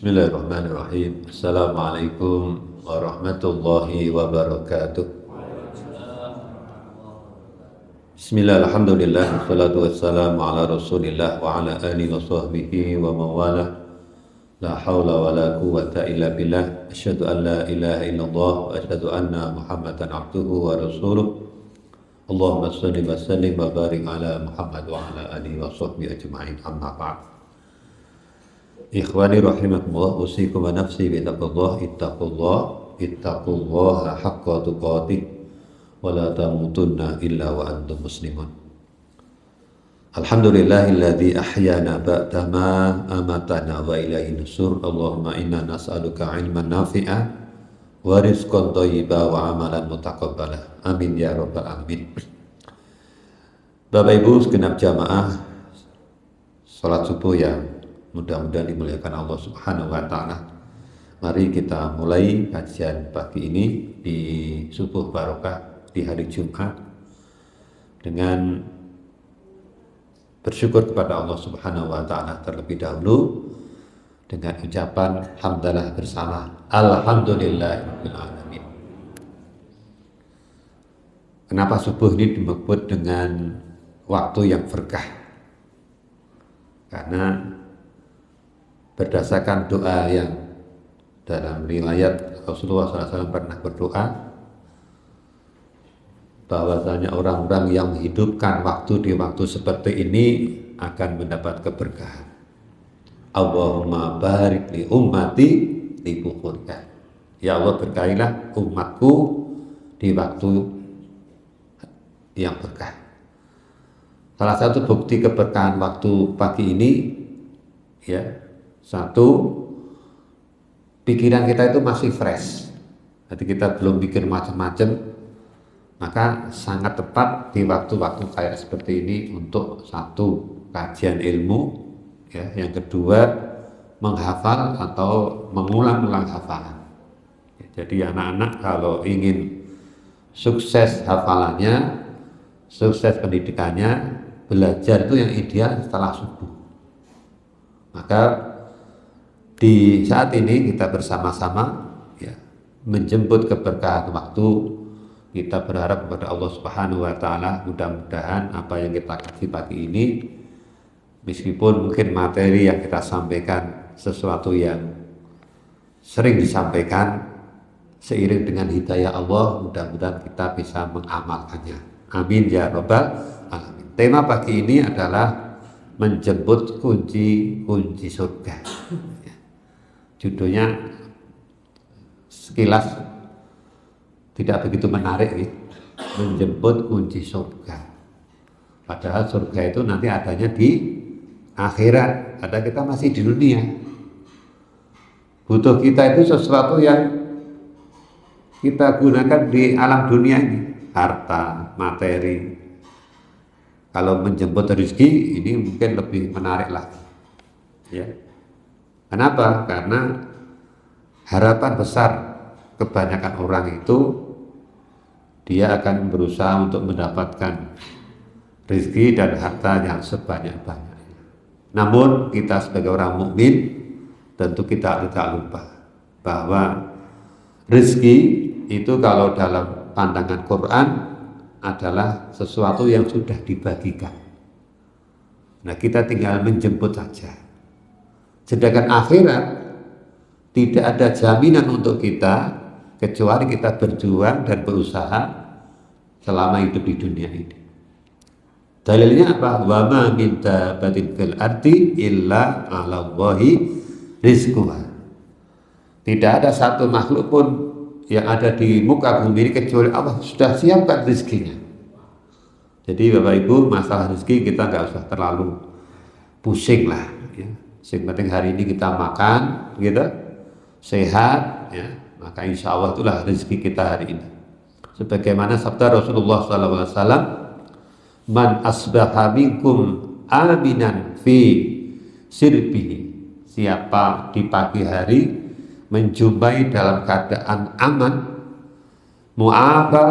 Bismillahirrahmanirrahim. Assalamualaikum warahmatullahi wabarakatuh. Bismillah, alhamdulillah, wassalatu wassalamu ala rasulillah wa ala alihi wa sahbihi wa mawalah. La hawla wa la quwwata illa billah. Asyhadu an la ilaha illallah wa asyhadu anna muhammadan abduhu wa rasuluh. Allahumma salli wa sallim wa barik ala Muhammad wa ala alihi wa sahbihi ajma'in, amma ba'd. Ikhwani rahimakumullah, usikum wa nafsi bi taqwallah, ittaqullaha haqqa tuqatih wa la tamutunna illa wa antum muslimun. Alhamdulillahilladzi ahyana ba'da ma amatana wa ilaihi nusur. Allahumma inna nas'aluka ilman nafi'a wa rizqan thayyiba wa amalan mutaqabbala. Amin ya rabbal alamin. Bapak Ibu segenap jamaah salat subuh yang mudah-mudahan dimuliakan Allah Subhanahu wa taala. Mari kita mulai kajian pagi ini di subuh barokah di hari Jumat dengan bersyukur kepada Allah Subhanahu wa taala terlebih dahulu dengan ucapan hamdalah bersama alhamdulillahirabbil alamin. Kenapa subuh ini disebut dengan waktu yang berkah? Karena berdasarkan doa yang dalam riwayat Rasulullah SAW pernah berdoa bahwasanya orang-orang yang menghidupkan waktu di waktu seperti ini akan mendapat keberkahan. Allahumma barik li ummati li bukurka. Ya Allah, berkahilah umatku di waktu yang berkah. Salah satu bukti keberkahan waktu pagi ini, ya, satu, pikiran kita itu masih fresh. Jadi kita belum pikir macam-macam, maka sangat tepat di waktu-waktu kayak seperti ini untuk satu, kajian ilmu, ya. Yang kedua, menghafal atau mengulang-ulang hafalan. Jadi anak-anak kalau ingin sukses hafalannya, sukses pendidikannya, belajar itu yang ideal setelah subuh. Maka di saat ini kita bersama-sama, ya, menjemput keberkahan waktu. Kita berharap kepada Allah Subhanahu wa taala, mudah-mudahan apa yang kita kaji pagi ini, meskipun mungkin materi yang kita sampaikan sesuatu yang sering disampaikan, seiring dengan hidayah Allah, mudah-mudahan kita bisa mengamalkannya. Amin ya rabbal alamin. Tema pagi ini adalah menjemput kunci-kunci surga. Judulnya sekilas tidak begitu menarik, ya. Menjemput kunci surga. Padahal surga itu nanti adanya di akhirat. Padahal kita masih di dunia. Butuh kita itu sesuatu yang kita gunakan di alam dunia ini. Harta, materi. Kalau menjemput rezeki ini mungkin lebih menarik lagi, ya. Kenapa? Karena harapan besar kebanyakan orang itu dia akan berusaha untuk mendapatkan rezeki dan harta yang sebanyak-banyaknya. Namun kita sebagai orang mukmin tentu kita tidak lupa bahwa rezeki itu kalau dalam pandangan Quran adalah sesuatu yang sudah dibagikan. Nah, kita tinggal menjemput saja. Sedangkan akhirat tidak ada jaminan untuk kita kecuali kita berjuang dan berusaha selama hidup di dunia ini. Dalilnya apa? Wa ma min dabbatin fil ardi illa 'alallahi rizquha. Tidak ada satu makhluk pun yang ada di muka bumi ini kecuali Allah sudah siapkan rezekinya. Jadi Bapak Ibu, masalah rezeki kita nggak usah terlalu pusing lah, ya. Yang penting hari ini kita makan, gitu, sehat, ya, maka insya Allah itulah rezeki kita hari ini. Sebagaimana sabda Rasulullah SAW, man asbaha minkum aminan fi sirbihi. Siapa di pagi hari menjumpai dalam keadaan aman, mu'afa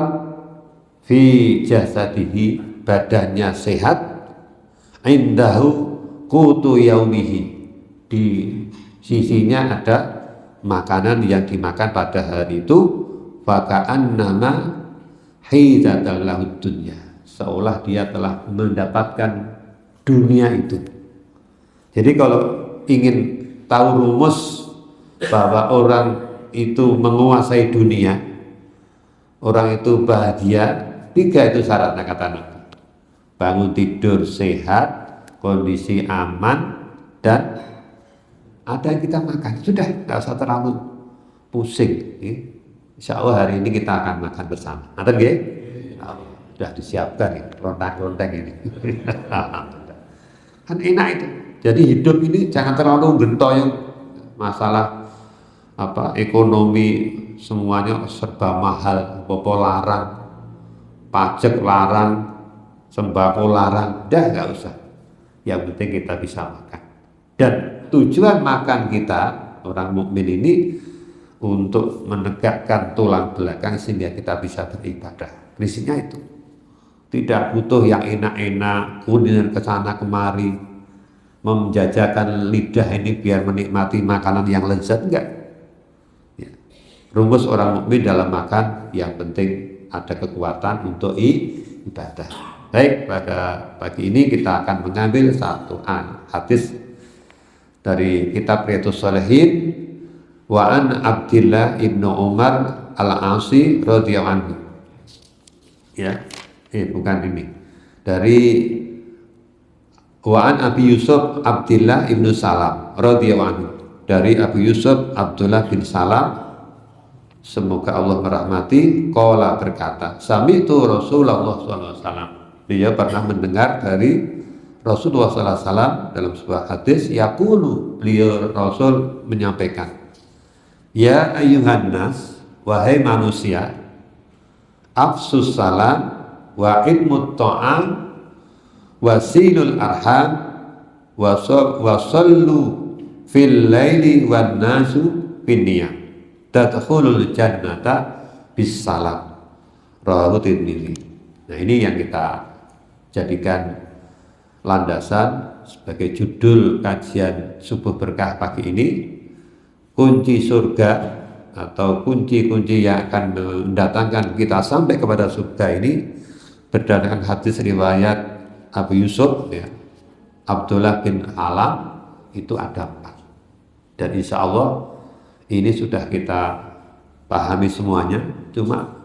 fi jasadihi, badannya sehat, indahu qutu yaumihi, di sisinya ada makanan yang dimakan pada hari itu, faka'annama hizatal lahud dunya, seolah dia telah mendapatkan dunia itu. Jadi kalau ingin tahu rumus bahwa orang itu menguasai dunia, orang itu bahagia, 3 itu syaratnya kata Nabi. Bangun tidur sehat, kondisi aman, dan ada yang kita makan. Sudah, tidak usah terlalu pusing. Insya Allah hari ini kita akan makan bersama. Nanti ya? Sudah disiapkan ya, lontang-lontang ini. Kan enak itu. Jadi hidup ini jangan terlalu gentoyong masalah ekonomi, semuanya serba mahal, popo larang, pajak larang, sembako larang, nggak usah. Yang penting kita bisa makan. Dan tujuan makan kita orang mukmin ini untuk menegakkan tulang belakang sehingga kita bisa beribadah. Prinsipnya itu. Tidak butuh yang enak-enak, kuliner kesana kemari, menjajakan lidah ini biar menikmati makanan yang lezat, enggak. Ya. Rumus orang mukmin dalam makan yang penting ada kekuatan untuk ibadah. Baik, pada pagi ini kita akan mengambil satu hadis dari kitab Riyadhus Shalihin, wa an Abdillah ibnu Umar al-Asi radhiyallahu anhu. Ya, bukan ini. Dari wa an Abi Yusuf Abdillah ibnu Salam radhiyallahu anhu. Dari Abu Yusuf Abdullah bin Salam, semoga Allah merahmati, qala berkata, sami'tu Rasulullah sallallahu alaihi wasallam. Dia pernah mendengar dari Rasulullah sallallahu alaihi wasallam dalam sebuah hadis, yaqulu, beliau Rasul menyampaikan, ya ayyuhan nas, wahai manusia, afsus salam wa idmut ta'am wasilul arham wasallu fil laili wan nasu finniyam tadkhulul jannata bis salam, rawahu Tirmidzi. Nah, ini yang kita jadikan landasan sebagai judul kajian subuh berkah pagi ini, kunci surga atau kunci-kunci yang akan mendatangkan kita sampai kepada surga ini berdasarkan hadis riwayat Abu Yusuf ya, Abdullah bin Alam, itu ada 4. Dan insya Allah ini sudah kita pahami semuanya, cuma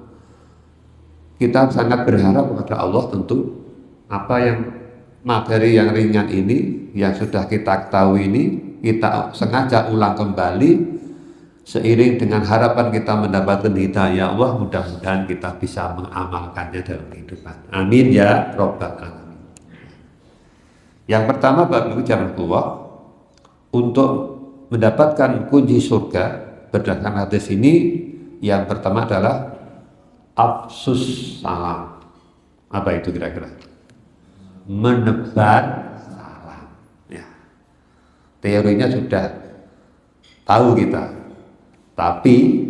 kita sangat berharap kepada Allah tentu apa yang materi yang ringan ini yang sudah kita ketahui ini kita sengaja ulang kembali seiring dengan harapan kita mendapatkan hidayah Allah, mudah-mudahan kita bisa mengamalkannya dalam kehidupan. Amin ya Rabbal Alamin. Yang pertama bagi ucapan Allah untuk mendapatkan kunci surga berdasarkan hadis ini, yang pertama adalah afsus salam. Apa itu kira-kira? Menebar salam. Ya. Teorinya sudah tahu kita, tapi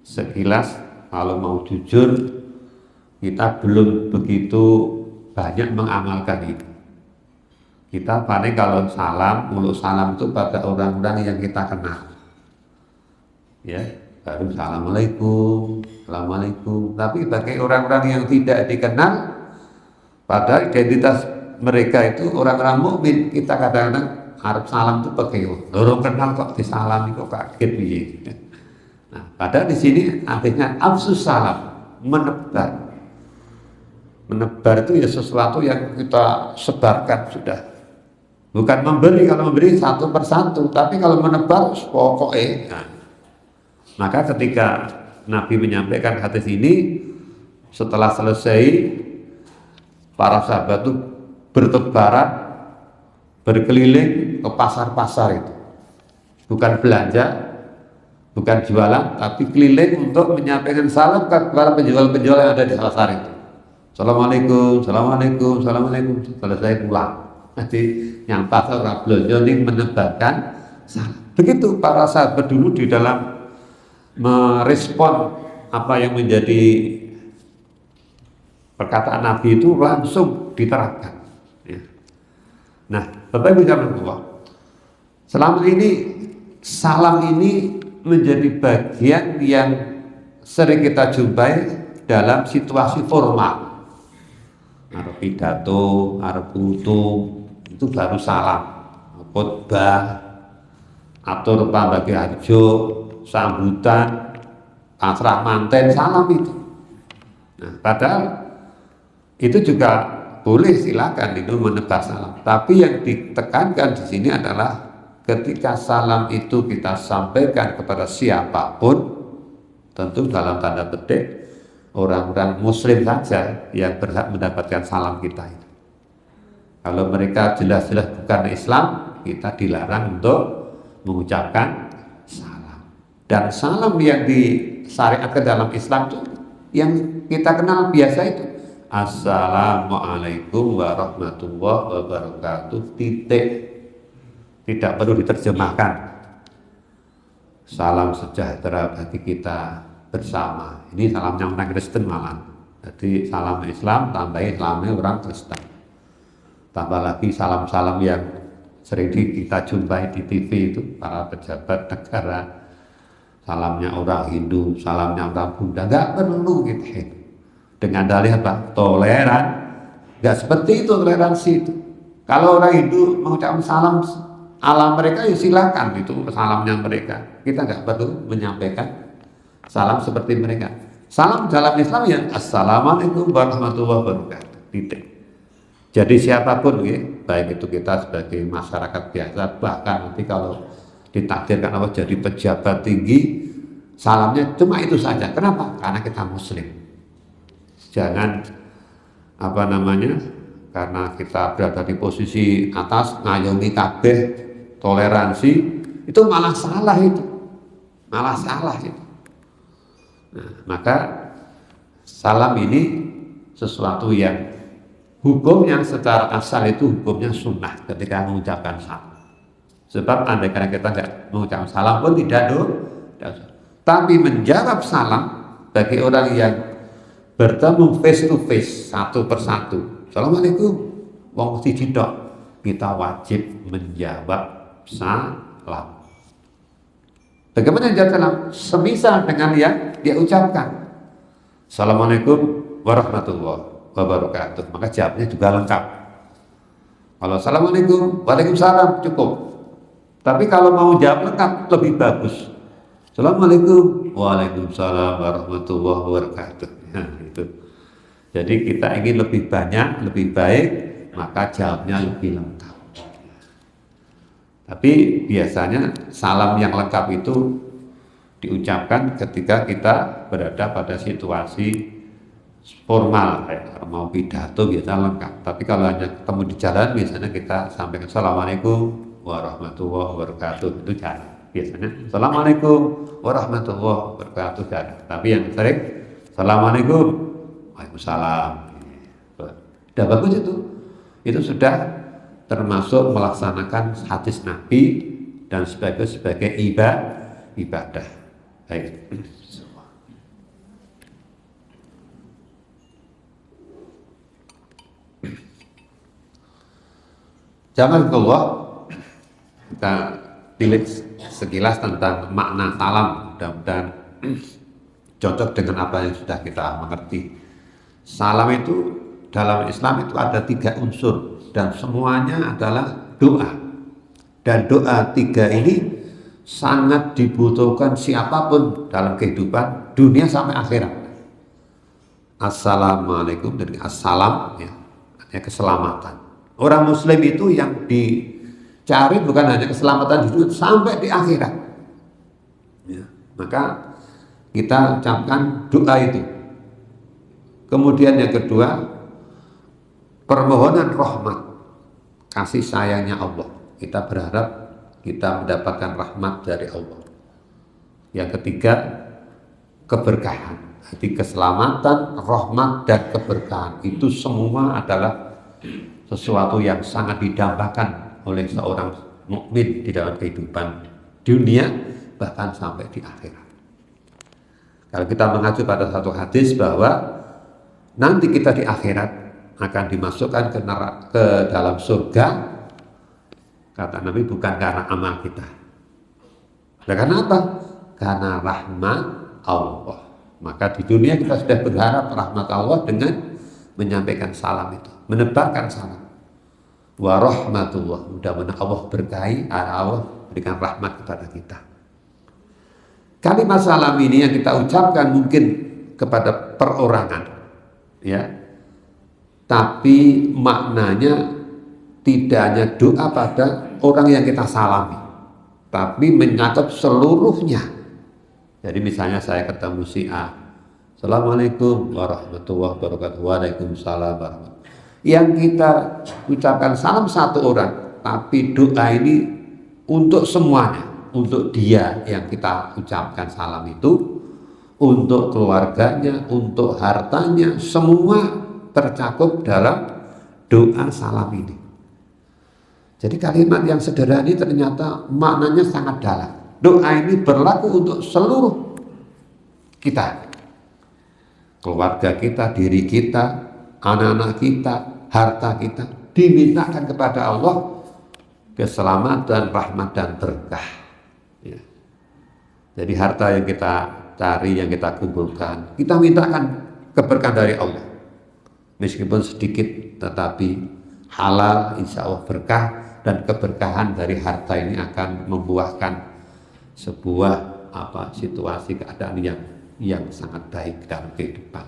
sekilas kalau mau jujur kita belum begitu banyak mengamalkan itu. Kita paling kalau salam, mulut salam itu pada orang-orang yang kita kenal. Ya, baru assalamualaikum, assalamualaikum. Tapi bagi orang-orang yang tidak dikenal, pada identitas mereka itu orang-orang mukmin, kita kadang-kadang harap salam itu pakai orang kenal kok disalami kok kaget gitu. Nah, padahal di sini artinya afsus salam, menebar. Menebar itu ya sesuatu yang kita sebarkan sudah. Bukan memberi, kalau memberi satu persatu, tapi kalau menebar pokoknya. Nah, maka ketika Nabi menyampaikan hadis ini, setelah selesai para sahabat itu bertebaran, berkeliling ke pasar-pasar itu. Bukan belanja, bukan jualan, tapi keliling untuk menyampaikan salam kepada penjual-penjual yang ada di pasar itu. Assalamualaikum, assalamualaikum, assalamualaikum. Selesai pulang. Jadi yang pasar orang belanja ini menebarkan salam. Begitu para sahabat dulu di dalam merespon apa yang menjadi perkataan Nabi itu langsung diterapkan. Ya. Nah, Bapak Ibu sekalian, selama ini salam ini menjadi bagian yang sering kita jumpai dalam situasi formal. Arep pidato, arep putu, itu baru salam. Khotbah, atur pambagi harjo, sambutan, pasrah manten, salam itu. Nah, padahal itu juga boleh, silakan itu menebar salam. Tapi yang ditekankan di sini adalah ketika salam itu kita sampaikan kepada siapapun, tentu dalam tanda petik orang-orang muslim saja yang berhak mendapatkan salam kita itu. Kalau mereka jelas-jelas bukan Islam, kita dilarang untuk mengucapkan salam. Dan salam yang disyariatkan dalam Islam itu yang kita kenal biasa itu, Assalamualaikum warahmatullahi wabarakatuh, titik. Tidak perlu diterjemahkan. Salam sejahtera bagi kita bersama. Ini salamnya orang Kristen malah. Jadi salam Islam tambahin salamnya orang Kristen. Tambah lagi salam-salam yang sering kita jumpai di TV itu, para pejabat negara, salamnya orang Hindu, salamnya orang Buddha, nggak perlu gitu. Dengan dalih apa? Toleran. Nggak seperti itu toleransi itu. Kalau orang Hindu mengucapkan salam ala mereka, ya silakan, itu salamnya mereka. Kita nggak perlu menyampaikan salam seperti mereka. Salam dalam Islam ya Assalamualaikum warahmatullahi wabarakatuh. Titik. Jadi siapapun, ya, baik itu kita sebagai masyarakat biasa, bahkan nanti kalau ditakdirkan Allah jadi pejabat tinggi, salamnya cuma itu saja. Kenapa? Karena kita Muslim. Jangan karena kita berada di posisi atas ngayomi kabeh toleransi, itu malah salah itu. Nah, maka salam ini sesuatu yang hukumnya secara asal itu hukumnya sunnah ketika mengucapkan salam. Sebab andai karena kita tidak mengucapkan salam pun tidak dosa. Tapi menjawab salam bagi orang yang bertemu face to face, satu persatu, Assalamualaikum, wong siji tok, kita wajib menjawab salam. Bagaimana menjawab salam? Semisal dengan yang dia ucapkan, Assalamualaikum warahmatullahi wabarakatuh, maka jawabnya juga lengkap. Kalau Assalamualaikum, Waalaikumsalam cukup. Tapi kalau mau jawab lengkap lebih bagus. Assalamualaikum, Waalaikumsalam warahmatullahi wabarakatuh. Nah, itu. Jadi kita ingin lebih banyak, lebih baik, maka jawabnya lebih lengkap. Tapi biasanya salam yang lengkap itu diucapkan ketika kita berada pada situasi formal, kayak mau pidato biasa lengkap. Tapi kalau hanya ketemu di jalan, biasanya kita sampaikan Assalamualaikum warahmatullahi wabarakatuh, itu jarang. Biasanya Assalamualaikum warahmatullahi wabarakatuh jarang. Tapi yang sering Assalamualaikum, Waalaikumsalam. Sudah bagus itu. Itu sudah termasuk melaksanakan hadis Nabi dan sebagai ibadah. Baik. Jangan keluar, kita pilih sekilas tentang makna salam. Mudah-mudahan cocok dengan apa yang sudah kita mengerti. Salam itu dalam Islam itu ada 3 unsur dan semuanya adalah doa. Dan doa 3 ini sangat dibutuhkan siapapun dalam kehidupan dunia sampai akhirat. Assalamualaikum, dari assalam, ya, artinya keselamatan. Orang Muslim itu yang dicari bukan hanya keselamatan di dunia, sampai di akhirat. Ya, maka kita ucapkan doa itu. Kemudian yang kedua, permohonan rahmat, kasih sayangnya Allah. Kita berharap kita mendapatkan rahmat dari Allah. Yang ketiga, keberkahan. Jadi keselamatan, rahmat, dan keberkahan itu semua adalah sesuatu yang sangat didambakan oleh seorang mukmin di dalam kehidupan dunia, bahkan sampai di akhirat. Kalau kita mengacu pada satu hadis bahwa nanti kita di akhirat akan dimasukkan ke dalam surga, kata Nabi, bukan karena amal kita, Nah, karena apa? Karena rahmat Allah. Maka di dunia kita sudah berharap rahmat Allah dengan menyampaikan salam itu, menebarkan salam. Wa rahmatullah, mudah-mudahan Allah berkahi, Allah berikan rahmat kepada kita. Kalimat salam ini yang kita ucapkan mungkin kepada perorangan, ya, tapi maknanya tidak hanya doa pada orang yang kita salami, tapi menyangkut seluruhnya. Jadi misalnya saya ketemu si A, Assalamualaikum warahmatullahi wabarakatuh. Waalaikumsalam warahmatullahi wabarakatuh. Yang kita ucapkan salam satu orang, tapi doa ini untuk semuanya, untuk dia yang kita ucapkan salam itu, untuk keluarganya, untuk hartanya, semua tercakup dalam doa salam ini. Jadi kalimat yang sederhana ini ternyata maknanya sangat dalam. Doa ini berlaku untuk seluruh kita, keluarga kita, diri kita, anak-anak kita, harta kita, dimintakan kepada Allah keselamatan, rahmat dan berkah. Ya. Jadi harta yang kita cari, yang kita kumpulkan, kita mintakan keberkahan dari Allah. Meskipun sedikit, tetapi halal, insya Allah berkah, dan keberkahan dari harta ini akan membuahkan sebuah situasi keadaan yang sangat baik dalam kehidupan.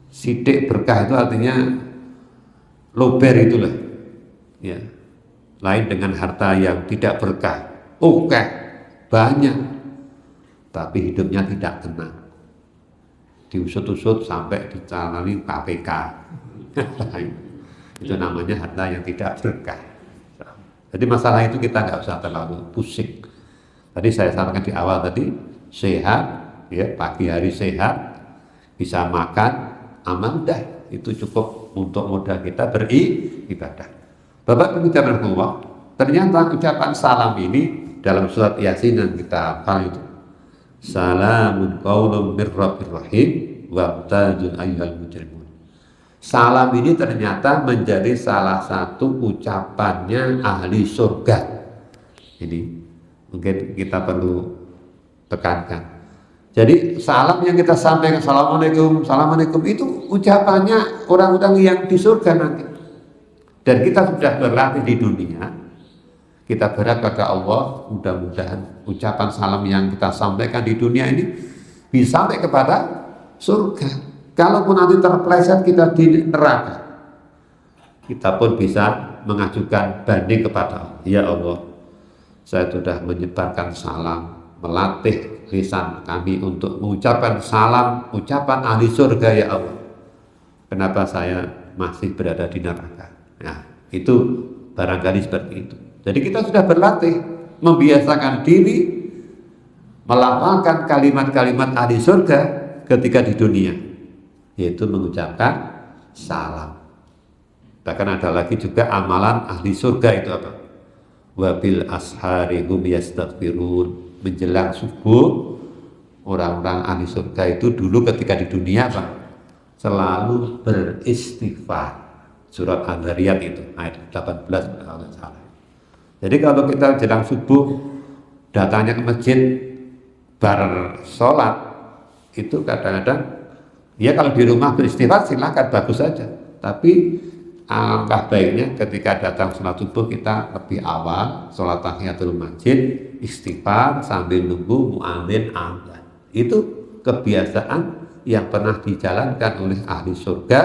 Sidik berkah itu artinya lober itulah, ya. Lain dengan harta yang tidak berkah, oke, banyak, tapi hidupnya tidak tenang, diusut-usut sampai dicalani KPK. Itu namanya harta yang tidak berkah. Jadi masalah itu kita nggak usah terlalu pusing. Tadi saya sampaikan di awal tadi, sehat, ya, pagi hari sehat, bisa makan, aman, dah, itu cukup untuk modal kita beribadah. Bapak Ibu jamaah Allah, ternyata ucapan salam ini dalam surat Yasin yang kita hafal itu, salamun qaulun mir rabbir rahim wabtazun ayyuhal mujrimun. Salam ini ternyata menjadi salah satu ucapannya ahli surga. Ini mungkin kita perlu tekankan. Jadi salam yang kita sampaikan, Assalamualaikum, Assalamualaikum, itu ucapannya orang-orang yang di surga nanti. Dan kita sudah berlatih di dunia, kita berharap kepada Allah, mudah-mudahan ucapan salam yang kita sampaikan di dunia ini bisa sampai kepada surga. Kalaupun nanti terpeleset kita di neraka, kita pun bisa mengajukan banding kepada Allah. Ya Allah, saya sudah menyebarkan salam, melatih lisan kami untuk mengucapkan salam, ucapan ahli surga, ya Allah. Kenapa saya masih berada di neraka? Nah, itu barangkali seperti itu. Jadi kita sudah berlatih, membiasakan diri, melafalkan kalimat-kalimat ahli surga ketika di dunia, yaitu mengucapkan salam. Bahkan ada lagi juga amalan ahli surga itu apa? Wabil ashari hum yastaghfirun. Menjelang subuh, orang-orang ahli surga itu dulu ketika di dunia apa? Selalu beristighfar. Surat Al-Zariyat itu ayat 18 kalau tidak salah. Jadi kalau kita jelang subuh datangnya ke masjid bar sholat, itu kadang-kadang ya kalau di rumah beristighfar silakan, bagus saja. Tapi alangkah baiknya ketika datang sholat subuh kita lebih awal sholat tahiyatul masjid, istighfar sambil nunggu muadzin azan. Itu kebiasaan yang pernah dijalankan oleh ahli surga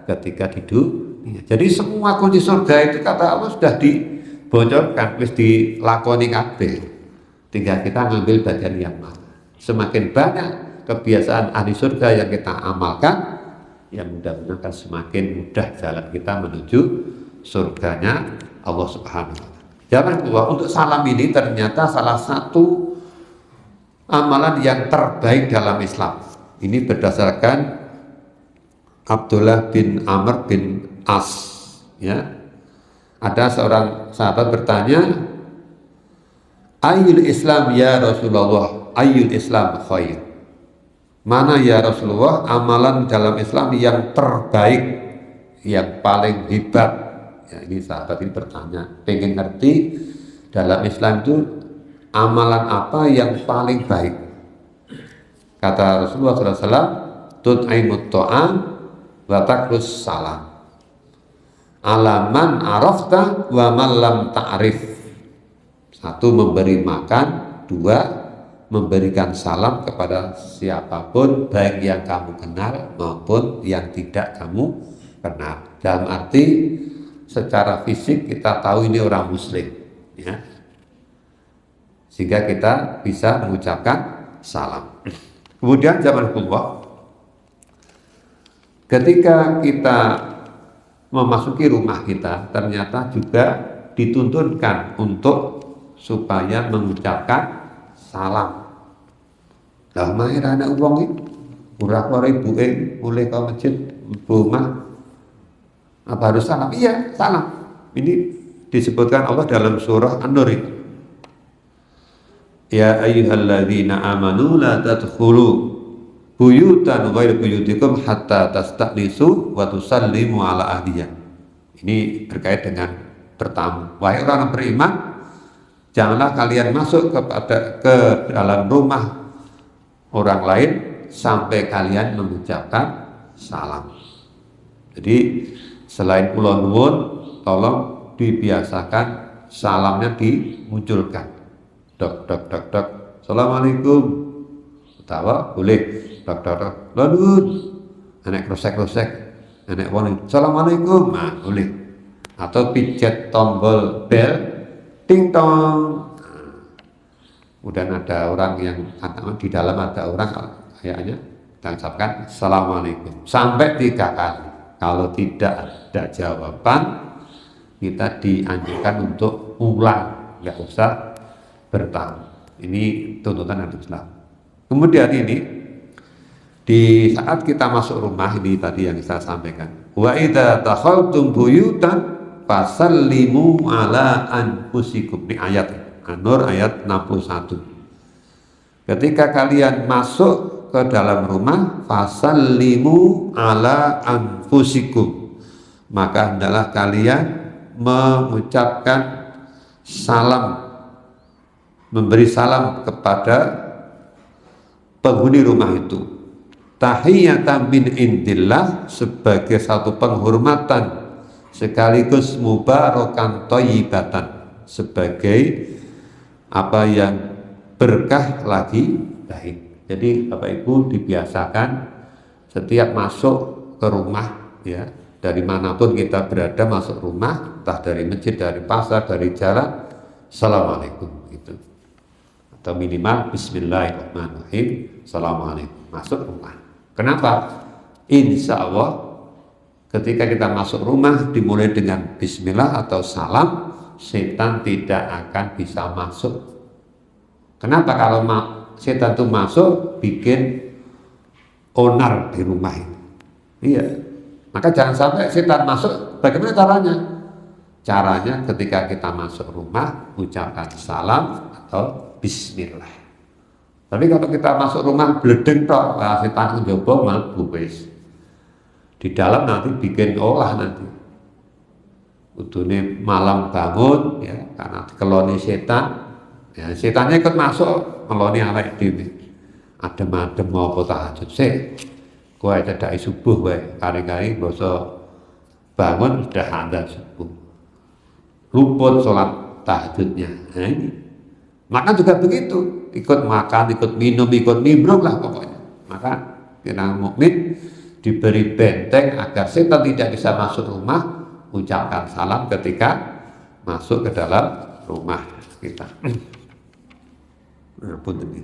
ketika di dunia. Jadi semua kunci surga itu kata Allah sudah dibocorkan, wis dilakoni kabeh. Tinggal kita ngambil bagian yang mana. Semakin banyak kebiasaan ahli surga yang kita amalkan, yang mudah-mudahan akan semakin mudah jalan kita menuju surganya Allah Subhanahu wa Ta'ala. Jangan lupa untuk salam ini ternyata salah satu amalan yang terbaik dalam Islam. Ini berdasarkan Abdullah bin Amr bin As, ya. Ada seorang sahabat bertanya, ayyul Islam ya Rasulullah, ayyul Islam khair. Mana ya Rasulullah amalan dalam Islam yang terbaik, yang paling hebat? Ya, ini sahabat ini bertanya, pengen ngerti dalam Islam itu amalan apa yang paling baik? Kata Rasulullah SAW, tut'imut ta'am wa takrus salam. Alaman arafta wa man lam ta'rif. Satu, memberi makan. Dua, memberikan salam kepada siapapun, baik yang kamu kenal maupun yang tidak kamu kenal. Dalam arti secara fisik kita tahu ini orang muslim, ya, sehingga kita bisa mengucapkan salam. Kemudian zaman Rasulullah, ketika kita memasuki rumah kita, ternyata juga dituntunkan untuk supaya mengucapkan salam. Lah mahir anak wong iki ora karo ibuke mulai ke masjid rumah apa harus salam? Iya, salam. Ini disebutkan Allah dalam surah An-Nur itu. Ya ayyuhalladzina amanu la tadkhulu buyutan ghairu buyutikum hatta tasta'nisu wa tusallimu ala ahliha. Ini terkait dengan bertamu. Wahai orang beriman, janganlah kalian masuk ke dalam rumah orang lain sampai kalian mengucapkan salam. Jadi selain kula nuwun, tolong dibiasakan salamnya dimunculkan. Dok dok dok dok. Assalamualaikum. Utawa boleh dok dok dok. Lanun. Anek krosek-krosek. Anek wong. Assalamualaikum. Nah, boleh. Atau pijat tombol bel, ting tong. Kemudian ada orang yang di dalam ada orang kayaknya kita ucapkan Assalamualaikum sampai 3 kali. Kalau tidak ada jawaban, kita dianjurkan untuk ulang, nggak usah bertamu. Ini tuntutan dari Islam. Kemudian ini di saat kita masuk rumah, ini tadi yang saya sampaikan. Wa idza dakhaltum buyutan fasallimu ala anfusikum. Ini ayat An-Nur ayat 61. Ketika kalian masuk ke dalam rumah, fasallimu ala anfusikum, maka hendaklah kalian mengucapkan salam, memberi salam kepada penghuni rumah itu. Tahiyatan min indillah, sebagai satu penghormatan sekaligus mubarakan thayyibatan, sebagai apa yang berkah lagi baik. Jadi Bapak Ibu dibiasakan setiap masuk ke rumah, ya, dari manapun kita berada masuk rumah, entah dari masjid, dari pasar, dari jalan, Assalamualaikum gitu. Atau minimal Bismillahirrahmanirrahim, Assalamualaikum, masuk rumah. Kenapa? Insya Allah ketika kita masuk rumah dimulai dengan Bismillah atau salam, setan tidak akan bisa masuk. Kenapa? Kalau setan itu masuk bikin onar di rumah ini. Iya. Maka jangan sampai setan masuk. Bagaimana caranya? Caranya ketika kita masuk rumah ucapkan salam atau bismillah. Tapi kalau kita masuk rumah bledeng tok, setan njoba mlebu wis. Di dalam nanti bikin olah nanti. Udune malam bangun ya karena keloni setan. Ya, setannya ikut masuk ngeloni awake dhewe. Adem-adem mau tahajud sik. Kowe cedhaki subuh wae, kari-kari basa bangun sudah ada subuh. Luput sholat tahajudnya. Nah ini. Makan juga begitu, ikut makan, ikut minum, ikut nimbrung lah pokoknya. Maka kita mukmin diberi benteng agar setan tidak bisa masuk rumah, ucapkan salam ketika masuk ke dalam rumah kita. Ampun ini,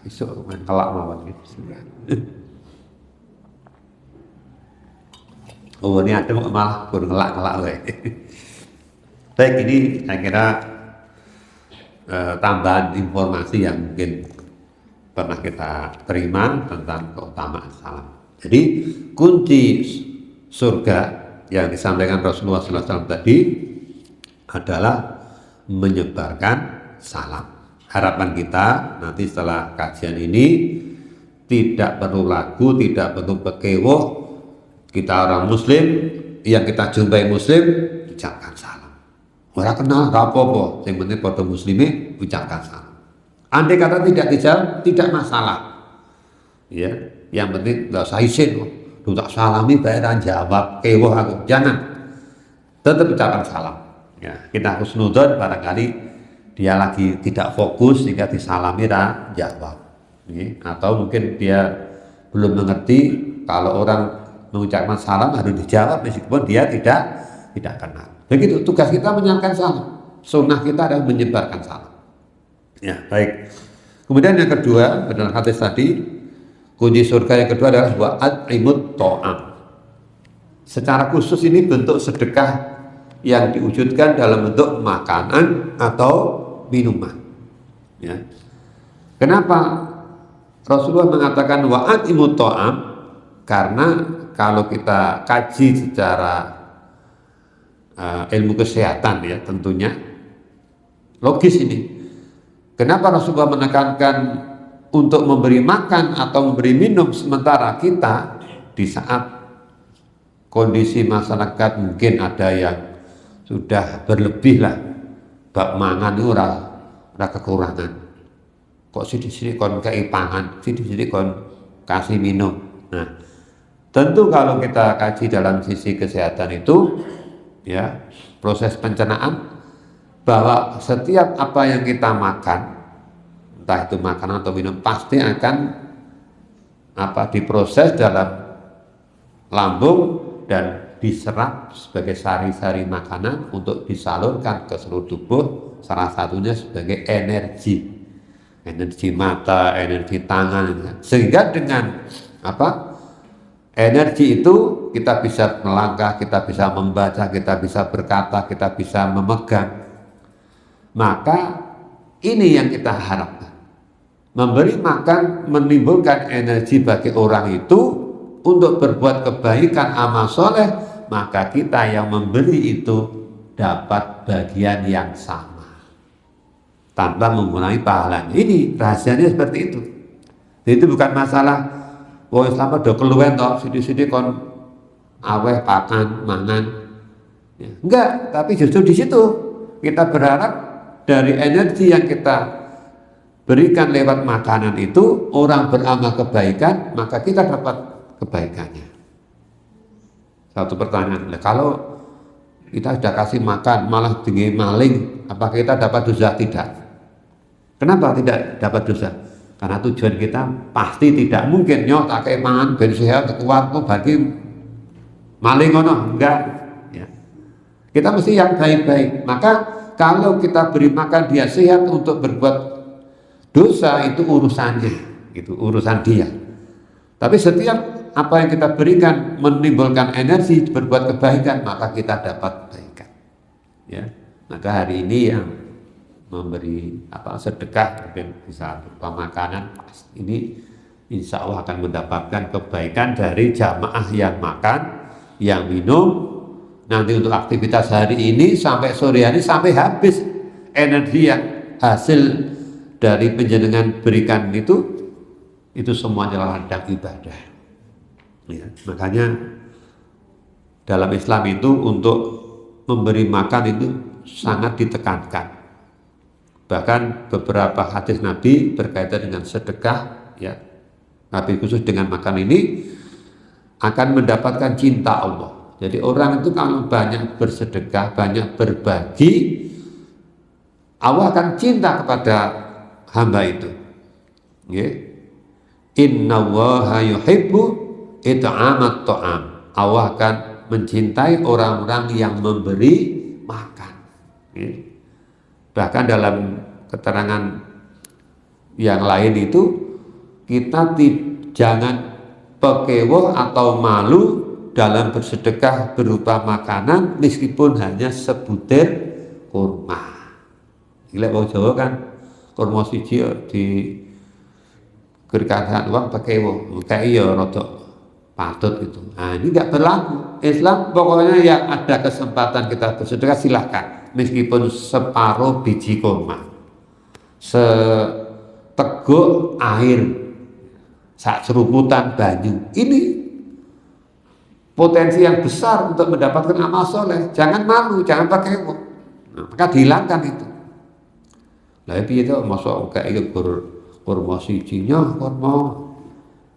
iso main kelak mawon gitu. Oh ini ada malah kurang ngelak wae. Baik, ini saya kira tambahan informasi yang mungkin pernah kita terima tentang keutamaan salam. Jadi kunci surga yang disampaikan Rasulullah SAW tadi adalah menyebarkan salam. Harapan kita nanti setelah kajian ini tidak perlu lagu, tidak perlu bekewoh. Kita orang muslim, yang kita jumpai muslim, ucapkan salam. Orang kenal, gak apa-apa. Yang penting pada muslimnya ucapkan salam. Andai kata tidak dijawab, tidak masalah. Ya, yang penting nggak usah izin. Duh tak salami bayaran jawab, kewoh aku. Jangan. Tetap ucapkan salam. Ya, kita husnudzon barangkali dia lagi tidak fokus sehingga disalami jawab. Ya, atau mungkin dia belum mengerti kalau orang mengucapkan salam harus dijawab meskipun dia tidak kenal. Begitu tugas kita menyampaikan salam. Sunnah kita adalah menyebarkan salam. Ya, baik. Kemudian yang kedua, dalam hadis tadi, kunci surga yang kedua adalah wa'at'imut ta'am. Secara khusus ini bentuk sedekah yang diwujudkan dalam bentuk makanan atau minuman. Ya. Kenapa Rasulullah mengatakan wa'at'imut ta'am? Karena kalau kita kaji secara ilmu kesehatan ya tentunya logis ini. Kenapa Rasulullah menekankan untuk memberi makan atau memberi minum sementara kita di saat kondisi masyarakat mungkin ada yang sudah berlebih lah, bak mangan itu ora kekurangan. Kok sithik-sithik kon kei pangan, sithik-sithik kon kasih minum. Nah, tentu kalau kita kaji dalam sisi kesehatan itu ya, proses pencernaan bahwa setiap apa yang kita makan, entah itu makanan atau minum, pasti akan diproses dalam lambung dan diserap sebagai sari-sari makanan untuk disalurkan ke seluruh tubuh, salah satunya sebagai energi mata, energi tangan, sehingga dengan energi itu kita bisa melangkah, kita bisa membaca, kita bisa berkata, kita bisa memegang. Maka ini yang kita harapkan. Memberi makan menimbulkan energi bagi orang itu untuk berbuat kebaikan amal soleh, maka kita yang memberi itu dapat bagian yang sama tanpa mengurangi pahalanya. Ini rahasianya seperti itu. Jadi itu bukan masalah Islam do keluwen toh sithik-sithik kon aweh pakan mangan. Ya, enggak, tapi justru di situ kita berharap dari energi yang kita berikan lewat makanan itu orang beramal kebaikan, maka kita dapat kebaikannya. Satu pertanyaan, kalau kita sudah kasih makan malah tinggi maling, apakah kita dapat dosa? Tidak. Kenapa tidak dapat dosa? Karena tujuan kita pasti tidak mungkin nyok tak kayak mangan ben sehat kuat kok bagi maling ngono, enggak ya. Kita mesti yang baik-baik. Maka kalau kita beri makan dia sehat untuk berbuat dosa, itu urusannya, itu urusan dia. Tapi setiap apa yang kita berikan menimbulkan energi berbuat kebaikan, maka kita dapat kebaikan. Ya, maka hari ini yang memberi sedekah mungkin bisa berupa makanan, ini insya Allah akan mendapatkan kebaikan dari jamaah yang makan, yang minum. Nanti untuk aktivitas hari ini sampai sore hari sampai habis energi yang hasil dari penjenengan berikan itu semuanya ladang ibadah. Ya, makanya dalam Islam itu untuk memberi makan itu sangat ditekankan. Bahkan beberapa hadis Nabi berkaitan dengan sedekah, ya, Nabi khusus dengan makan ini akan mendapatkan cinta Allah. Jadi orang itu kalau banyak bersedekah, banyak berbagi, Allah akan cinta kepada hamba itu. Innallaha yuhibbu it'amat ta'am. Allah akan mencintai orang-orang yang memberi makan. Bahkan dalam keterangan yang lain itu kita jangan pekewo atau malu dalam bersedekah berupa makanan meskipun hanya sebutir kurma. Gila bau Jawa kan kurma siji di berikan uang pekewo, kayak iya rodok patut itu. Nah ini nggak berlaku. Islam pokoknya yang ada kesempatan kita bersedekah silahkan, meskipun separuh biji kurma, seteguk air, sak seruputan banyu. Ini potensi yang besar untuk mendapatkan amal soleh. Jangan malu, jangan pakai uang. Maka dihilangkan itu. Lah piye to mosok kayak kurma sijinya kurma.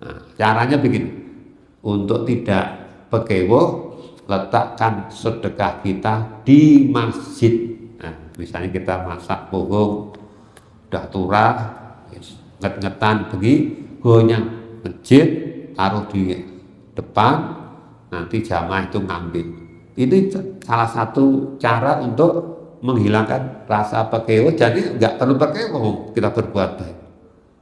Nah, caranya begini. Untuk tidak pekewo, letakkan sedekah kita di masjid. Nah, misalnya kita masak pohon, udah turah, nget-ngetan pergi, gonyang masjid, taruh di depan, nanti jamaah itu ngambil. Itu salah satu cara untuk menghilangkan rasa pekewo. Jadi nggak perlu pekewo kita berbuat baik.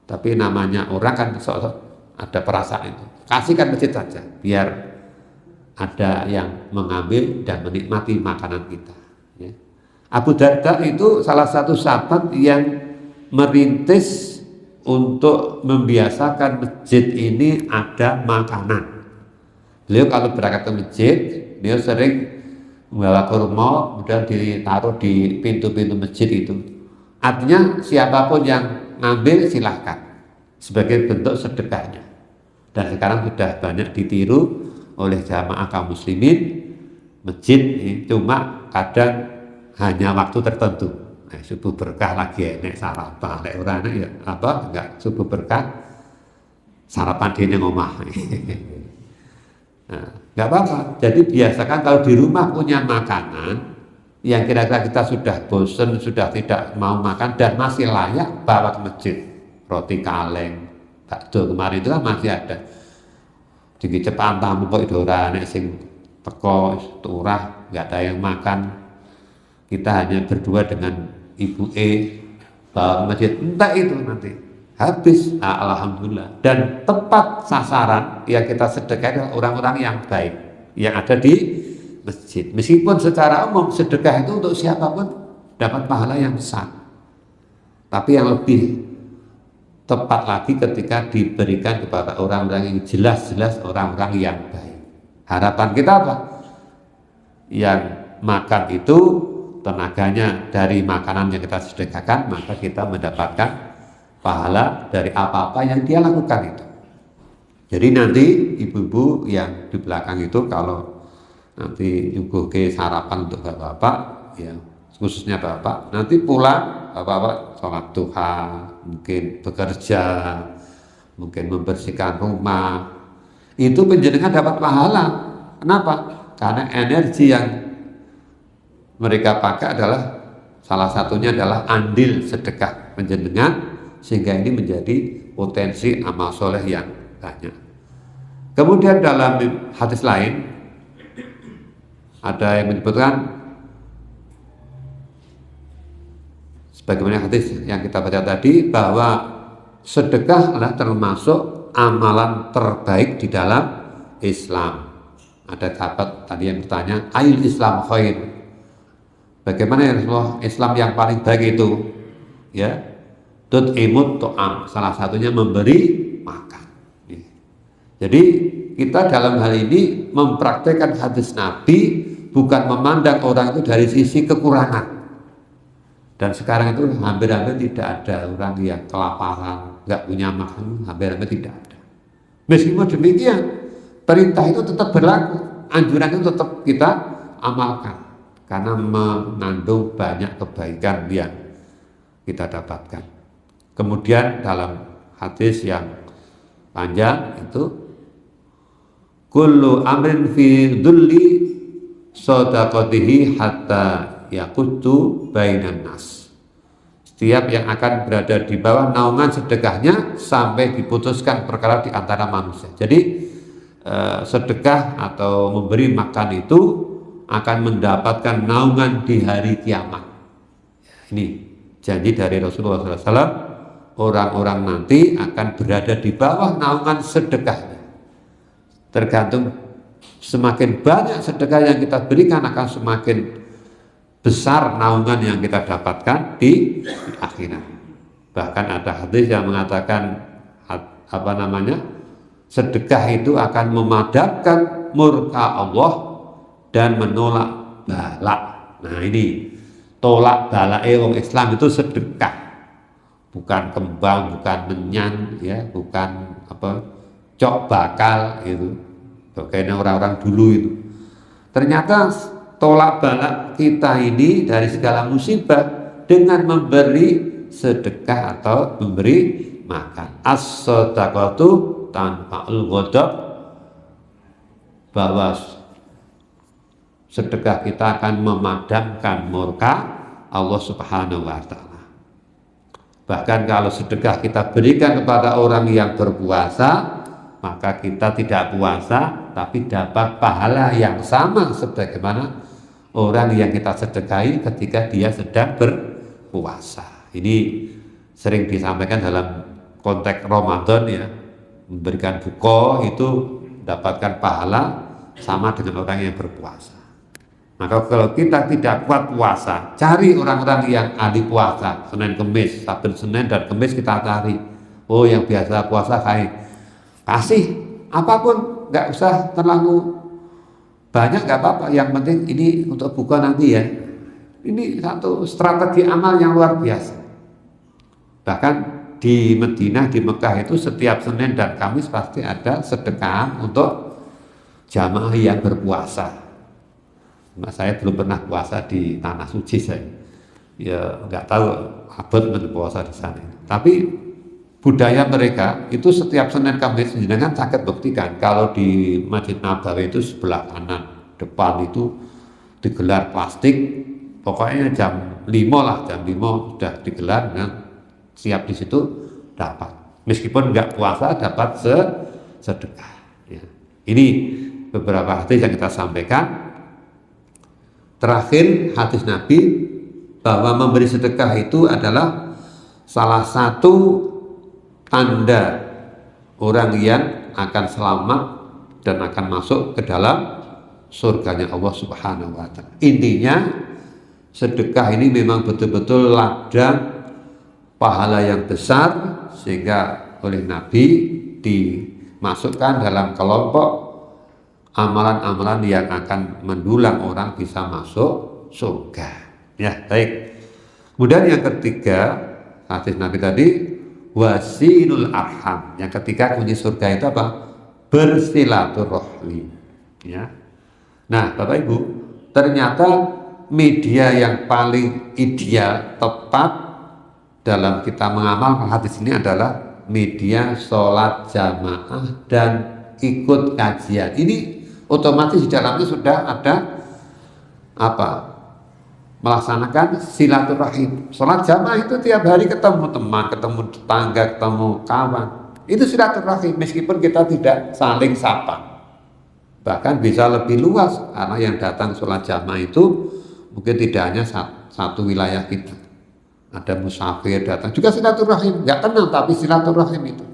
Tapi namanya orang kan sok-sok ada perasaan itu. Kasihkan masjid saja, biar ada yang mengambil dan menikmati makanan kita. Ya. Abu Darda itu salah satu sahabat yang merintis untuk membiasakan masjid ini ada makanan. Beliau kalau berangkat ke masjid, beliau sering membawa kurma, kemudian ditaruh di pintu-pintu masjid itu. Artinya siapapun yang ngambil silahkan sebagai bentuk sedekahnya. Dan sekarang sudah banyak ditiru oleh jamaah kaum muslimin. Masjid cuma kadang hanya waktu tertentu. Nah, subuh berkah lagi enek sarapan, nek ora enek ya apa enggak subuh berkah sarapan di omah. Nah, enggak apa-apa. Jadi biasakan kalau di rumah punya makanan yang kira-kira kita sudah bosen, sudah tidak mau makan dan masih layak, bawa ke masjid. Roti kaleng, bakso kemarin itu kan masih ada. Jadi cepat tamu kok itu orang sing teko turah, nggak ada yang makan. Kita hanya berdua dengan Ibu bawa ke masjid, entah itu nanti habis. Alhamdulillah. Dan tepat sasaran yang kita sedekah adalah orang-orang yang baik yang ada di masjid. Meskipun secara umum sedekah itu untuk siapapun dapat pahala yang besar, tapi yang lebih tepat lagi ketika diberikan kepada orang-orang yang jelas-jelas orang-orang yang baik. Harapan kita apa? Yang makan itu tenaganya dari makanan yang kita sedekahkan, maka kita mendapatkan pahala dari apa-apa yang dia lakukan itu. Jadi nanti ibu-ibu yang di belakang itu kalau nanti nyuguhke sarapan untuk bapak-bapak, ya khususnya bapak, nanti pulang bapak-bapak sholat duha, mungkin bekerja, mungkin membersihkan rumah, itu penjenengan dapat pahala. Kenapa? Karena energi yang mereka pakai adalah salah satunya adalah andil sedekah penjenengan, sehingga ini menjadi potensi amal soleh yang banyak. Kemudian dalam hadis lain ada yang menyebutkan bagaimana hadis yang kita baca tadi, bahwa sedekah adalah termasuk amalan terbaik di dalam Islam. Ada sahabat tadi yang bertanya, ayul Islam khair. Bagaimana ya Rasulullah, Islam yang paling baik itu? Ya, tut'imut to'am, salah satunya memberi makan. Jadi kita dalam hal ini mempraktekkan hadis Nabi, bukan memandang orang itu dari sisi kekurangan. Dan sekarang itu hampir-hampir tidak ada orang yang kelaparan, nggak punya makan, hampir-hampir tidak ada. Meskipun demikian, perintah itu tetap berlaku, anjuran itu tetap kita amalkan, karena mengandung banyak kebaikan yang kita dapatkan. Kemudian dalam hadis yang panjang itu, kullu amrin fi dhulli sadaqatihi hatta yaqutu bainan nas. Setiap yang akan berada di bawah naungan sedekahnya sampai diputuskan perkara di antara manusia. Jadi sedekah atau memberi makan itu akan mendapatkan naungan di hari kiamat. Ini janji dari Rasulullah SAW. Orang-orang nanti akan berada di bawah naungan sedekahnya. Tergantung semakin banyak sedekah yang kita berikan, akan semakin besar naungan yang kita dapatkan di akhirat. Bahkan ada hadis yang mengatakan sedekah itu akan memadamkan murka Allah dan menolak balak. Nah ini tolak balak wong Islam itu sedekah, bukan kembang, bukan menyan, ya, bukan cok bakal itu. Bagaimana orang-orang dulu itu. Ternyata tolak balak kita ini dari segala musibah dengan memberi sedekah atau memberi makan. As-shadaqatu tanfa'ul ghadab, bahwa sedekah kita akan memadamkan murka Allah Subhanahu wa Ta'ala. Bahkan kalau sedekah kita berikan kepada orang yang berpuasa, maka kita tidak puasa tapi dapat pahala yang sama sebagaimana orang yang kita sedekahi ketika dia sedang berpuasa. Ini sering disampaikan dalam konteks Ramadan ya, memberikan buka itu dapatkan pahala sama dengan orang yang berpuasa. Maka kalau kita tidak kuat puasa, cari orang-orang yang ahli puasa, Senin Kemis, Saben Senin dan Kemis kita cari. Oh, yang biasa puasa kasih apapun, nggak usah terlalu banyak, nggak apa-apa. Yang penting ini untuk buka nanti ya. Ini satu strategi amal yang luar biasa. Bahkan di Madinah, di Mekah itu setiap Senin dan Kamis pasti ada sedekah untuk jamaah yang berpuasa. Nah, saya belum pernah puasa di tanah suci, saya ya nggak tahu abad berpuasa di sana. Tapi budaya mereka itu setiap Senin Kamis, jenengan sakit buktikan kalau di Masjid Nabawi itu sebelah kanan depan itu digelar plastik, pokoknya jam 5 lah, jam 5 sudah digelar dengan siap di situ dapat. Meskipun nggak puasa dapat sedekah. Ya. Ini beberapa hadis yang kita sampaikan. Terakhir hadis Nabi bahwa memberi sedekah itu adalah salah satu tanda orang yang akan selamat dan akan masuk ke dalam surganya Allah Subhanahu wa Ta'ala. Intinya sedekah ini memang betul-betul ladang pahala yang besar, sehingga oleh Nabi dimasukkan dalam kelompok amalan-amalan yang akan mendulang orang bisa masuk surga. Ya, baik. Kemudian yang ketiga, hadis Nabi tadi, wasilul arham. Yang ketiga kunci surga itu apa? Bersilaturahmi. Ya. Nah, Bapak Ibu, ternyata media yang paling ideal, tepat dalam kita mengamalkan hadis ini adalah media sholat jamaah dan ikut kajian. Ini otomatis di dalamnya sudah ada apa? Melaksanakan silaturahim. Sholat jamaah itu tiap hari ketemu teman, ketemu tetangga, ketemu kawan. Itu silaturahim meskipun kita tidak saling sapa. Bahkan bisa lebih luas karena yang datang sholat jamaah itu mungkin tidak hanya satu wilayah kita. Ada musafir datang juga silaturahim, nggak kenal tapi silaturahim itu.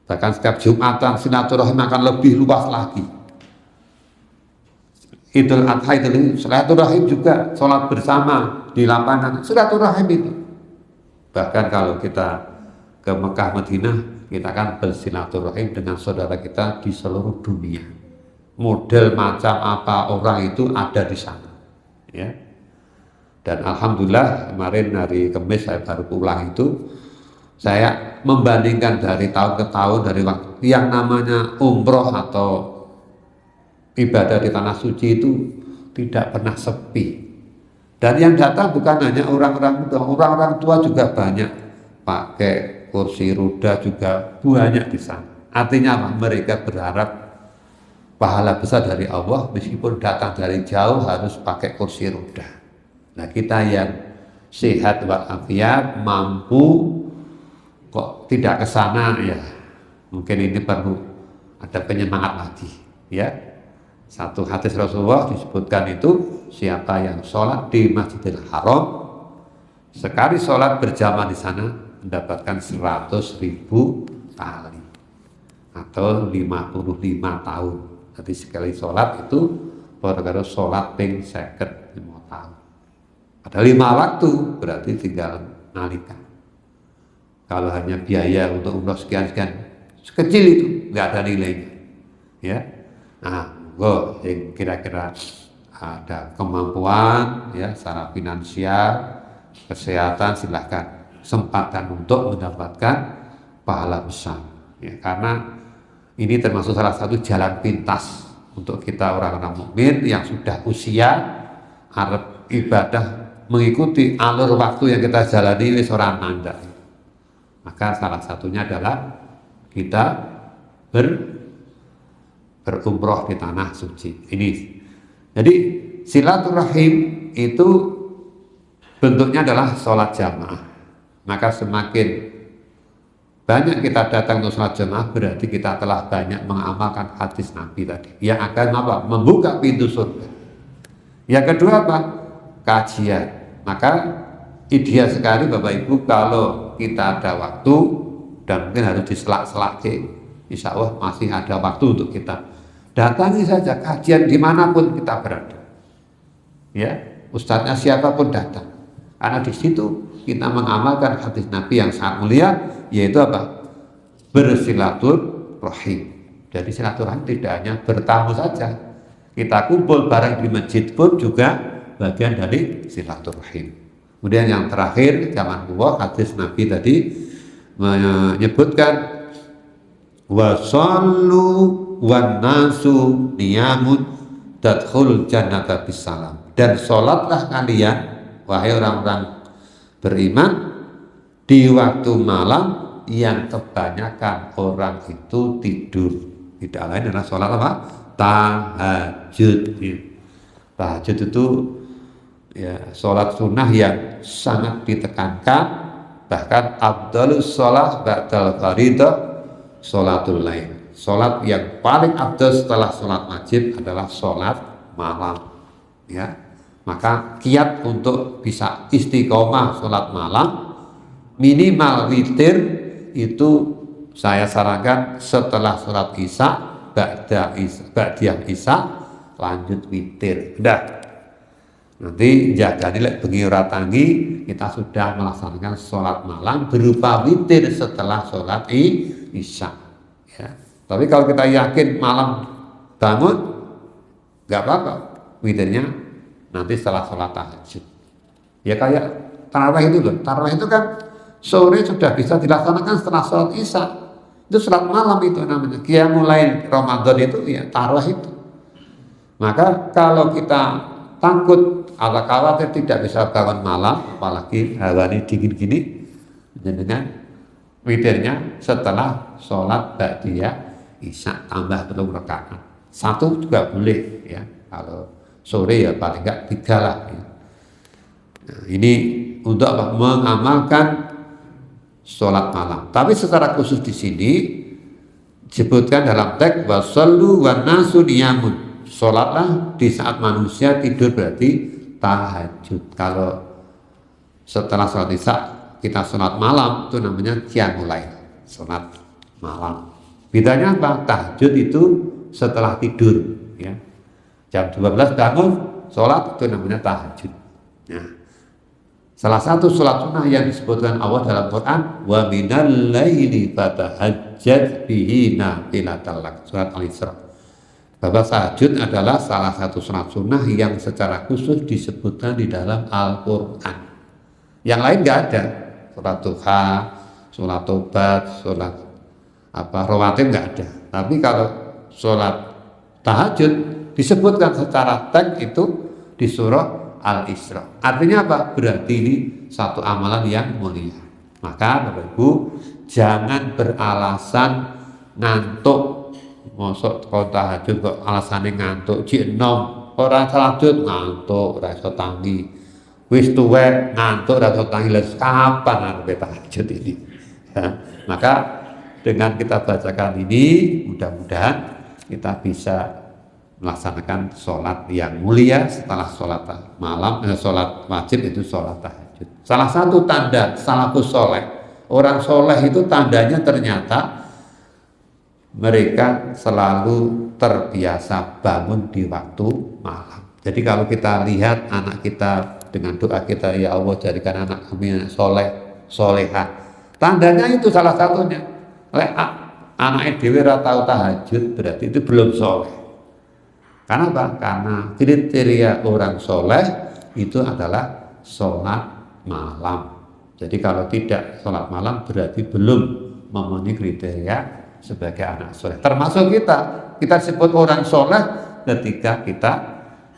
Bahkan setiap Jumatan silaturahim akan lebih luas lagi. Idul Adha itu silaturahim juga, sholat bersama di lapangan silaturahim itu. Bahkan kalau kita ke Mekah Madinah, kita akan bersilaturahim dengan saudara kita di seluruh dunia. Model macam apa orang itu ada di sana, ya. Dan alhamdulillah kemarin hari Kamis saya baru pulang itu, saya membandingkan dari tahun ke tahun, dari waktu yang namanya umroh atau ibadah di tanah suci itu tidak pernah sepi. Dan yang datang bukan hanya orang-orang tua, orang-orang tua juga banyak pakai kursi roda juga banyak di sana. Artinya apa? Mereka berharap pahala besar dari Allah meskipun datang dari jauh harus pakai kursi roda. Nah, kita yang sehat walafiat mampu kok tidak ke sana, ya mungkin ini perlu ada penyemangat lagi, ya. Satu hadis Rasulullah disebutkan itu, siapa yang sholat di Masjidil Haram sekali sholat berjamaah di sana mendapatkan 100.000 kali atau 55 tahun. Jadi sekali sholat itu baru sholat ping 55 tahun. Ada 5 waktu, berarti tinggal nalikan. Kalau hanya biaya untuk umroh sekian-sekian, sekecil itu, nggak ada nilainya. Ya, nah, yang kira-kira ada kemampuan, ya, secara finansial, kesehatan, silahkan sempatkan untuk mendapatkan pahala besar. Ya, karena ini termasuk salah satu jalan pintas untuk kita orang-orang mukmin yang sudah usia, arep ibadah mengikuti alur waktu yang kita jalani wis ora nanda. Maka salah satunya adalah kita berumroh di tanah suci ini. Jadi silaturahim itu bentuknya adalah sholat jamaah. Maka semakin banyak kita datang untuk sholat jamaah, berarti kita telah banyak mengamalkan hadis Nabi tadi yang akan apa? Membuka pintu surga. Yang kedua apa? Kajian. Maka ideal sekali Bapak Ibu kalau kita ada waktu dan mungkin harus diselak-selak, insya Allah masih ada waktu untuk kita datangi saja kajian dimanapun kita berada. Ya, ustadznya siapapun datang, karena di situ kita mengamalkan hadis Nabi yang sangat mulia, yaitu apa? Bersilaturahim. Jadi silaturahim tidak hanya bertamu saja, kita kumpul bareng di masjid pun juga bagian dari silaturahim. Kemudian yang terakhir zaman Allah, hadis Nabi tadi menyebutkan wasallu wan nasu niyamun tadkhulul jannata bisalam, dan sholatlah kalian wahai orang-orang beriman di waktu malam yang kebanyakan orang itu tidur. Tidak lain adalah sholat apa? Tahajud. Tahajud itu ya sholat sunnah yang sangat ditekankan, bahkan afdhalus sholat ba'dal faridah sholatul lail. Sholat yang paling afdal setelah sholat wajib adalah sholat malam. Ya, maka kiat untuk bisa istiqomah sholat malam, minimal witir itu saya sarankan setelah sholat isya, ba'diyah isya, lanjut witir. Udah, nanti jaga nilai bengi ora tangi, kita sudah melaksanakan sholat malam berupa witir setelah sholat isya. Ya. Tapi kalau kita yakin malam bangun, nggak apa-apa, witirnya nanti setelah sholat tahajud. Ya kayak tarawih itu loh, tarawih itu kan sore sudah bisa dilaksanakan setelah sholat isya. Itu sholat malam itu namanya. Qiyamul lail Ramadan itu ya tarawih itu. Maka kalau kita takut atau khawatir tidak bisa bangun malam, apalagi hawa ini dingin gini, dengan witirnya setelah sholat ba'diyah isya tambah 3 rakaat. 1 juga boleh ya. Kalau sore ya paling enggak 3 lah ya. Nah, ini untuk apa? Mengamalkan sholat malam. Tapi secara khusus di sini disebutkan dalam teks wasallu wan nasu niyamun. Sholatlah di saat manusia tidur, berarti tahajud. Kalau setelah sholat isya kita sholat malam itu namanya qiyamul lail, sholat malam. Bedanya apa? Tahajud itu setelah tidur ya. Jam 12 bangun sholat itu namanya tahajud. Nah, salah satu sholat sunnah yang disebutkan Allah dalam Quran, wa minal laili fatahajjad bihi nafilatan lak, surat Al-Isra. Bahwa tahajud adalah salah satu sholat sunnah yang secara khusus disebutkan di dalam Al-Quran. Yang lain nggak ada. Sholat duha, sholat tobat, sholat rawatib nggak ada. Tapi kalau sholat tahajud disebutkan secara teks itu di surah Al-Isra. Artinya apa? Berarti ini satu amalan yang mulia. Maka Bapak Ibu jangan beralasan ngantuk. Mosok kau tahajud kok alasannya ngantuk, jik enom, orang tahajud ngantuk, rasa tangi, wis tuwek ngantuk, rasa tangi, kapan arepe tahajud ini? Ya. Maka dengan kita bacakan ini, mudah-mudahan kita bisa melaksanakan sholat yang mulia setelah sholat malam, sholat wajib itu sholat tahajud. Salah satu tanda salafus soleh, orang soleh itu tandanya ternyata mereka selalu terbiasa bangun di waktu malam. Jadi kalau kita lihat anak kita dengan doa kita, ya Allah jadikan anak kami soleh, solehah, tandanya itu salah satunya. Anak dewe ora tahu tahajud, berarti itu belum soleh. Karena apa? Karena kriteria orang soleh itu adalah sholat malam. Jadi kalau tidak sholat malam berarti belum memenuhi kriteria sebagai anak soleh. Termasuk kita disebut orang soleh ketika kita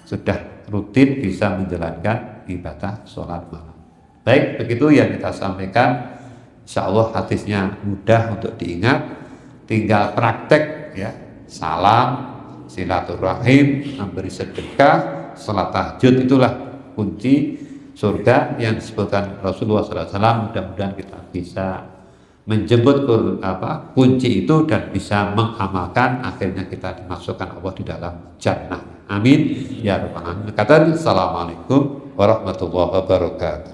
sudah rutin bisa menjalankan ibadah sholat malam. Baik, begitu yang kita sampaikan. Insya Allah hadisnya mudah untuk diingat, tinggal praktek ya. Salam, silaturahim, memberi sedekah, sholat tahajud, itulah kunci surga yang disebutkan Rasulullah SAW. Mudah-mudahan kita bisa menjemput kunci itu dan bisa mengamalkan, akhirnya kita dimasukkan Allah di dalam jannah. Amin ya rabbal alamin. Assalamualaikum warahmatullahi wabarakatuh.